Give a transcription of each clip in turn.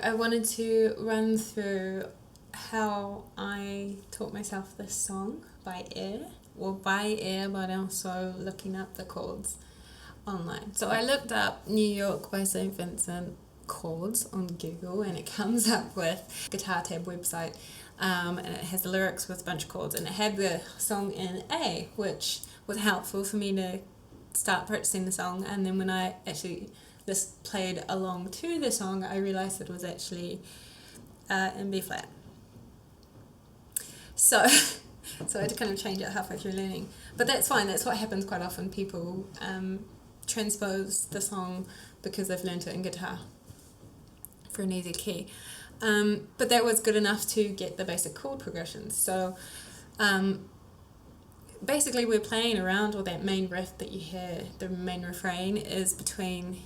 I wanted to run through how I taught myself this song by ear, but also looking up the chords online. So I looked up New York by St. Vincent chords on Google, and it comes up with Guitar Tab website, and it has the lyrics with a bunch of chords, and it had the song in A, which was helpful for me to start practicing the song. And then when I actually just played along to the song, I realised that it was actually in B flat. So I had to kind of change it halfway through learning, but that's fine. That's what happens quite often. People transpose the song because they've learned it in guitar for an easy key. But that was good enough to get the basic chord progressions. So basically we're playing around with that main riff that you hear. The main refrain is between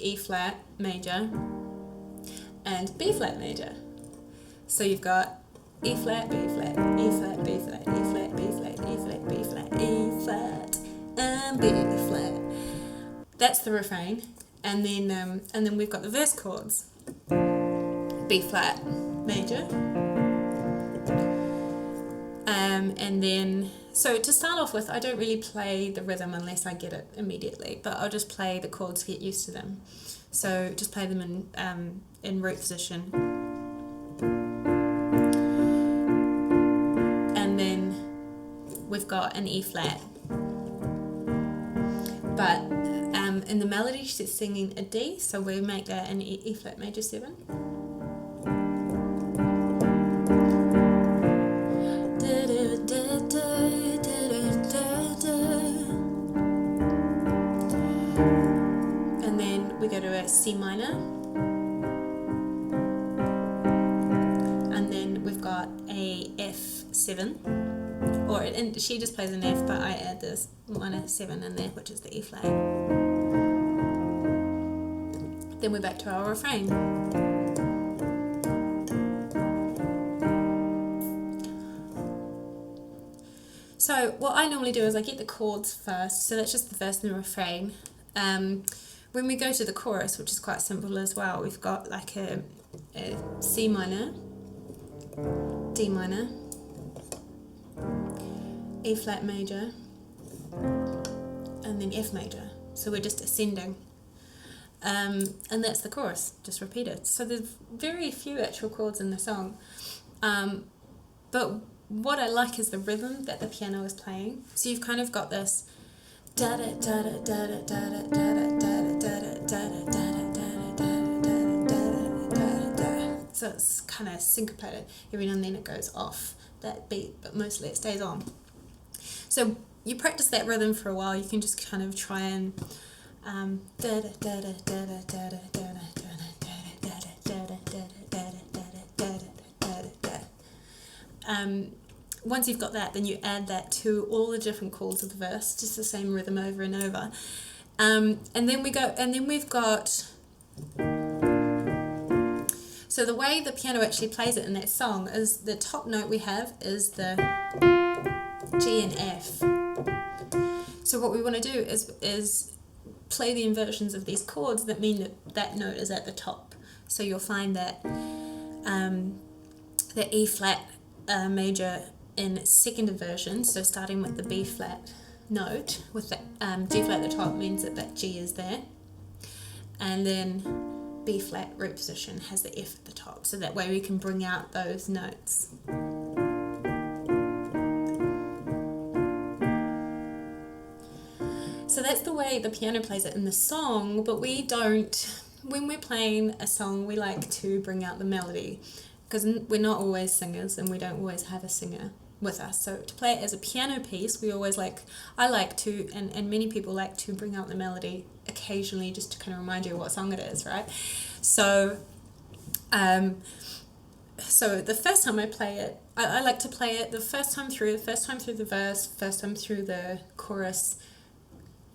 E flat major and B flat major. So you've got E flat, B flat, E flat, B flat, E flat, B flat, E flat, B flat, E flat, and B flat. That's the refrain, and then we've got the verse chords. B flat major, and then so to start off with, I don't really play the rhythm unless I get it immediately, but I'll just play the chords to get used to them. So just play them in root position, and then we've got an E flat, but in the melody she's singing a D, so we make that an E flat major 7. And then we go to a C minor, and then we've got a F7, and she just plays an F, but I add this minor 7 in there, which is the E flat. Then we're back to our refrain. So what I normally do is I get the chords first, so that's just the verse and the refrain. When we go to the chorus, which is quite simple as well, we've got like a C minor, D minor, E flat major, and then F major. So we're just ascending. And that's the chorus, just repeated. So there's very few actual chords in the song. But what I like is the rhythm that the piano is playing. So you've kind of got this da da da da da da da da da da da. So it's kind of syncopated. Every now and then it goes off that beat, but mostly it stays on. So you practice that rhythm for a while. You can just kind of try and once you've got that, then you add that to all the different chords of the verse, just the same rhythm over and over. And then we've got, so the way the piano actually plays it in that song is the top note we have is the G and F. So what we want to do is play the inversions of these chords that mean that note is at the top. So you'll find that the E flat major in second inversion, so starting with the B flat note with the G flat at the top means that G is there, and then B flat root position has the F at the top, so that way we can bring out those notes. So that's the way the piano plays it in the song, but we don't, when we're playing a song, we like to bring out the melody, because we're not always singers and we don't always have a singer with us. So to play it as a piano piece, I like to, and many people like to bring out the melody occasionally just to kind of remind you what song it is, right? So the first time I play it, I like to play it the first time through the verse, first time through the chorus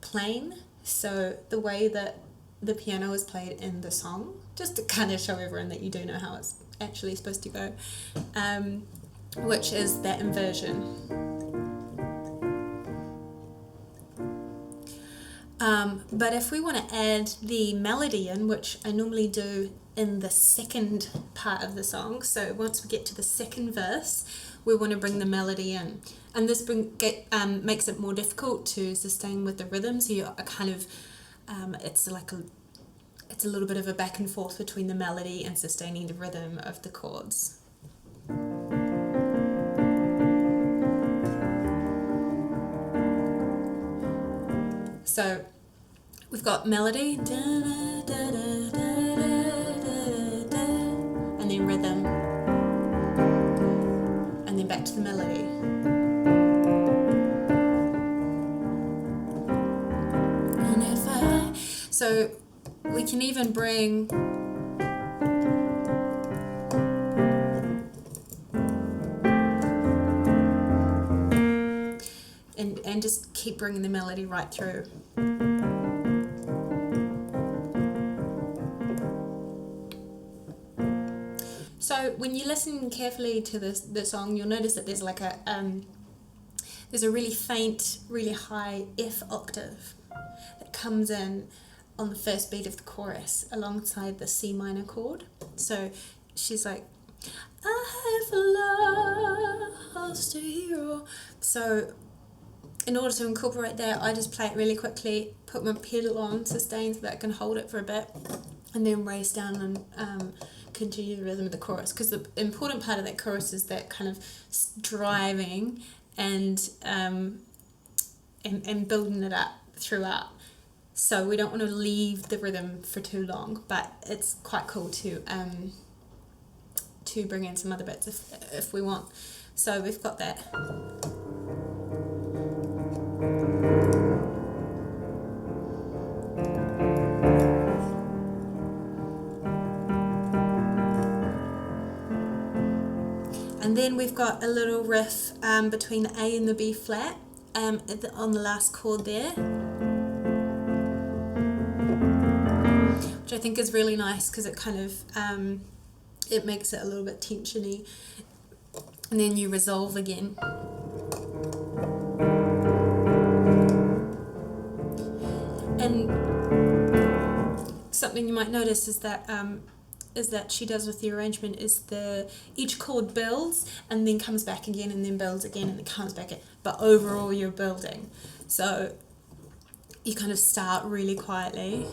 plain. So the way that the piano is played in the song, just to kind of show everyone that you do know how it's actually supposed to go, which is that inversion. But if we want to add the melody in, which I normally do in the second part of the song. So once we get to the second verse, we want to bring the melody in, and this makes it more difficult to sustain with the rhythm. So you're kind of it's a little bit of a back and forth between the melody and sustaining the rhythm of the chords. So we've got melody, and then rhythm, and then back to the melody. So we can even bring and just keep bringing the melody right through. So when you listen carefully to the song, you'll notice that there's like there's a really faint, really high F octave that comes in on the first beat of the chorus alongside the C minor chord. So she's like, I have lost a hero. So in order to incorporate that, I just play it really quickly, put my pedal on sustain so that I can hold it for a bit, and then race down and continue the rhythm of the chorus, because the important part of that chorus is that kind of driving and building it up throughout. So we don't want to leave the rhythm for too long, but it's quite cool to bring in some other bits if we want. So we've got that. And then we've got a little riff between the A and the B flat on the last chord there, which I think is really nice because it kind of it makes it a little bit tensiony, and then you resolve again. And something you might notice is that she does with the arrangement is each chord builds and then comes back again and then builds again and then comes back in, but overall you're building. So you kind of start really quietly,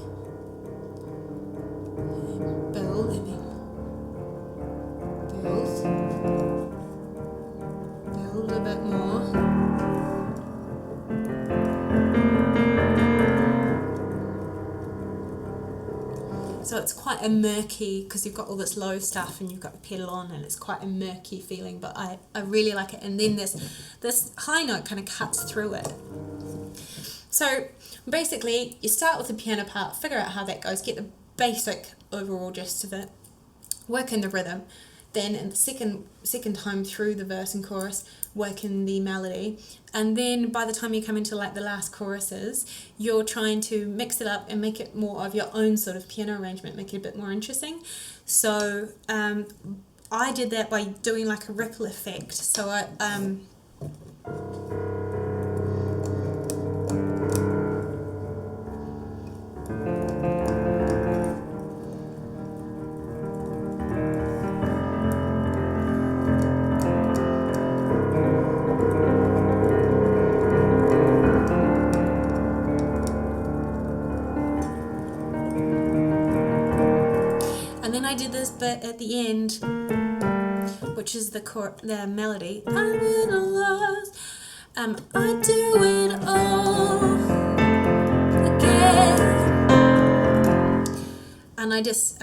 build, and then build a bit more. So it's quite a murky, because you've got all this low stuff and you've got the pedal on, and it's quite a murky feeling, but I really like it. And then this high note kind of cuts through it. So basically you start with the piano part, figure out how that goes, get the basic overall gist of it, work in the rhythm, then in the second time through the verse and chorus, work in the melody, and then by the time you come into like the last choruses, you're trying to mix it up and make it more of your own sort of piano arrangement, make it a bit more interesting. So I did that by doing like a ripple effect. So I did this bit at the end, which is the melody. I'm in a loss, I do it all again, and I just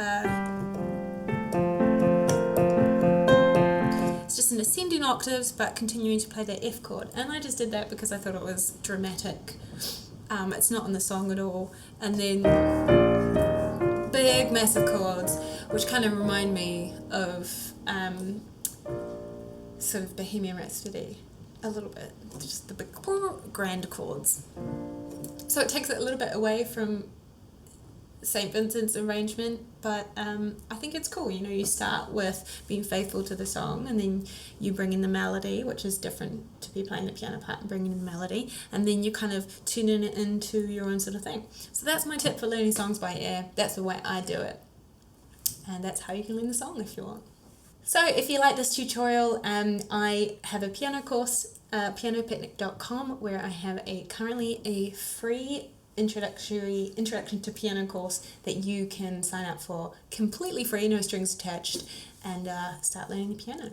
it's just in ascending octaves, but continuing to play the F chord, and I just did that because I thought it was dramatic. It's not in the song at all, and then big massive chords, which kind of remind me of sort of Bohemian Rhapsody a little bit, just the big grand chords. So it takes it a little bit away from St. Vincent's arrangement, but I think it's cool. You know, you start with being faithful to the song, and then you bring in the melody, which is different to be playing the piano part and bringing in the melody, and then you kind of tuning it into your own sort of thing. So that's my tip for learning songs by ear. That's the way I do it. And that's how you can learn the song if you want. So if you like this tutorial, I have a piano course, pianopicnic.com, where I have currently a free introduction to piano course that you can sign up for completely free, no strings attached, and start learning the piano.